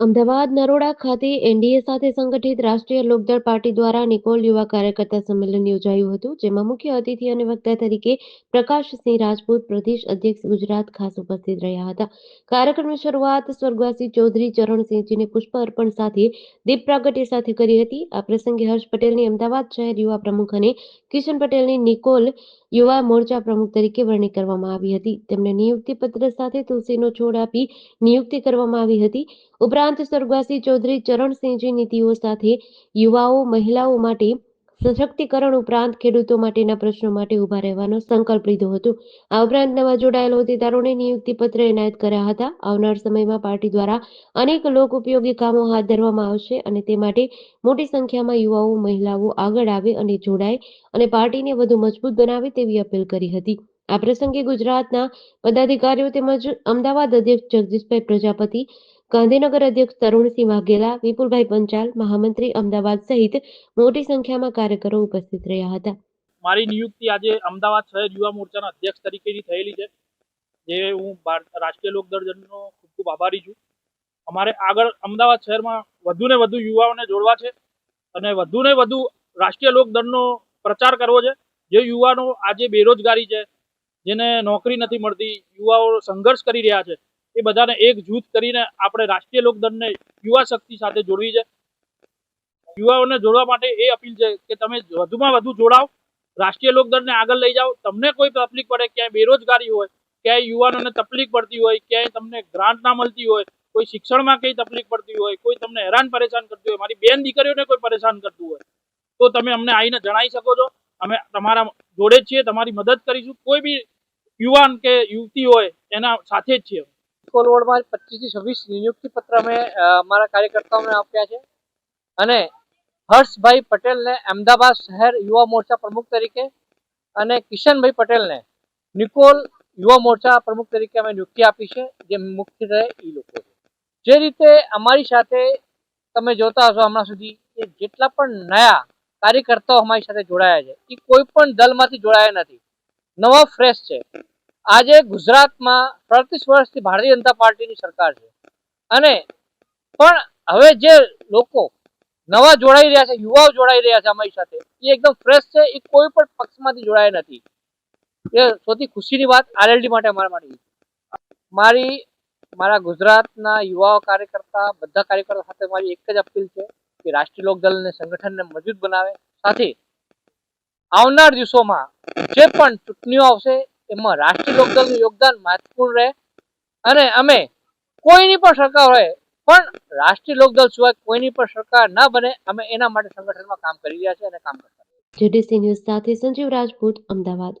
અમદાવાદ નરોડા ખાતે એનડીએ સાથે સંગઠિત રાષ્ટ્રીય લોકદળ પાર્ટી દ્વારા નિકોલ યુવા કાર્યકર્તા સંમેલન યોજાયું હતું, જેમાં મુખ્ય અતિથિ અને વક્તા તરીકે પ્રકાશસિંહ રાજપૂત, પ્રદેશ અધ્યક્ષ ગુજરાત, ખાસ ઉપસ્થિત રહ્યા હતા. કાર્યક્રમની શરૂઆત સ્વર્ગવાસી ચૌધરી ચરણસિંહજીને પુષ્પ અર્પણ સાથે દીપ પ્રાગટ્ય સાથે કરી હતી. આ પ્રસંગે હર્ષ પટેલની અમદાવાદ શહેર યુવા પ્રમુખ અને કિશન પટેલની નિકોલ યુવા મોરચા પ્રમુખ તરીકે વરણી કરવામાં આવી હતી. તેમને નિયુક્તિ પત્ર સાથે તુલસીનો છોડ આપી નિયુક્તિ કરવામાં આવી હતી. ઉપરાંત સ્વર્ગવાસી ચૌધરી ચરણસિંહજી નીતિઓ સાથે યુવાઓ, મહિલાઓ માટે સશક્તિકરણ ઉપરાંત ખેડૂતો માટેના પ્રશ્નો માટે ઉભા રહેવાનો સંકલ્પ લીધો હતો. આ ઉપરાંત નવા જોડાયેલા હોદ્દેદારોને નિયુક્તિ પત્ર એનાયત કર્યા હતા. આવનાર સમયમાં પાર્ટી દ્વારા અનેક લોક ઉપયોગી કામો હાથ ધરવામાં આવશે અને તે માટે મોટી સંખ્યામાં યુવાઓ, મહિલાઓ આગળ આવે અને જોડાય અને પાર્ટીને વધુ મજબૂત બનાવે તેવી અપીલ કરી હતી. આ પ્રસંગે ગુજરાતના પદાધિકારીઓ તેમજ અમદાવાદ અધ્યક્ષ જગદીશભાઈ પ્રજાપતિ, ગાંધીનગર અધ્યક્ષ તરુણસિંહ વાઘેલા, વિપુલભાઈ પંચાલ, મહામંત્રી અમદાવાદ સહિત મોટી સંખ્યામાં કાર્યકરો ઉપસ્થિત રહ્યા હતા. મારી નિયુક્તિ આજે અમદાવાદ શહેર યુવા મોરચાના અધ્યક્ષ તરીકેની થયેલી છે, જે હું રાષ્ટ્રીય લોકદળનો ખૂબ ખૂબ આભારી છું. અમારે આગળ અમદાવાદ શહેરમાં વધુને વધુ યુવાઓને જોડવા છે અને વધુને વધુ રાષ્ટ્રીય લોકદળનો પ્રચાર કરવો છે. જે યુવાનો આજે બેરોજગારી છે, જેને નોકરી નથી મળતી, યુવાઓ સંઘર્ષ કરી રહ્યા છે, એ બધાને એક જૂથ કરીને આપણે રાષ્ટ્રીય લોકદળને યુવા શક્તિ સાથે જોડવી છે. યુવાઓને જોડવા માટે એ અપીલ છે કે તમે વધુમાં વધુ જોડાઓ, રાષ્ટ્રીય લોકદળને આગળ લઈ જાઓ. તમને કોઈ તકલીફ પડે, ક્યાંય બેરોજગારી હોય, ક્યાંય યુવાનોને તકલીફ પડતી હોય, ક્યાંય તમને ગ્રાન્ટ ના મળતી હોય, કોઈ શિક્ષણમાં કઈ તકલીફ પડતી હોય, કોઈ તમને હેરાન પરેશાન કરતી હોય, મારી બેન દીકરીઓને કોઈ પરેશાન કરતું હોય, તો તમે અમને આવીને જણાવી શકો છો. અમે તમારા જોડે જ છીએ, તમારી મદદ કરીશું. કોઈ બી યુવાન કે યુવતી હોય એના સાથે જ છીએ. નિકોલ વોર્ડમાં 25 થી 26 નિયુક્તિ પત્ર અમે અમારા કાર્યકર્તાઓને આપ્યા છે અને હર્ષભાઈ પટેલને અમદાવાદ શહેર યુવા મોરચા પ્રમુખ તરીકે અને કિશનભાઈ પટેલને નિકોલ યુવા મોરચા પ્રમુખ તરીકે અમે નિયુક્તિ આપી છે, જે મુખ્ય રહે એ લોકો છે. જે રીતે અમારી સાથે તમે જોતા હશો હમણાં સુધી કે જેટલા પણ નયા કાર્યકર્તાઓ અમારી સાથે જોડાયા છે એ કોઈ પણ દલમાંથી જોડાયા નથી, નવા ફ્રેશ છે. આજે ગુજરાતમાં 33 વર્ષથી ભારતીય જનતા પાર્ટીની સરકાર છે અને પણ હવે જે લોકો નવા જોડાઈ રહ્યા છે, યુવાઓ જોડાઈ રહ્યા છે અમારી સાથે, એ એકદમ ફ્રેશ છે. એ કોઈ પણ પક્ષમાંથી જોડાયા નથી. એ સૌથી ખુશીની વાત આરએલડી માટે અમારા માટે. મારા ગુજરાતના યુવાઓ કાર્યકર્તા બધા કાર્યકર્તા સાથે મારી એક જ અપીલ છે કે રાષ્ટ્રીય લોકદળને સંગઠનને મજબૂત બનાવે. સાથે આવનાર દિવસોમાં જે પણ ચૂંટણીઓ આવશે એમાં રાષ્ટ્રીય લોકદળનું યોગદાન મહત્વપૂર્ણ રહે અને અમે કોઈની પણ સરકાર હોય પણ રાષ્ટ્રીય લોકદળ સિવાય કોઈની પણ સરકાર ના બને, અમે એના માટે સંગઠનમાં કામ કરી રહ્યા છીએ અને કામ કરતા. જેડીસી ન્યૂઝ સાથે સંજીવ રાજપૂત, અમદાવાદ.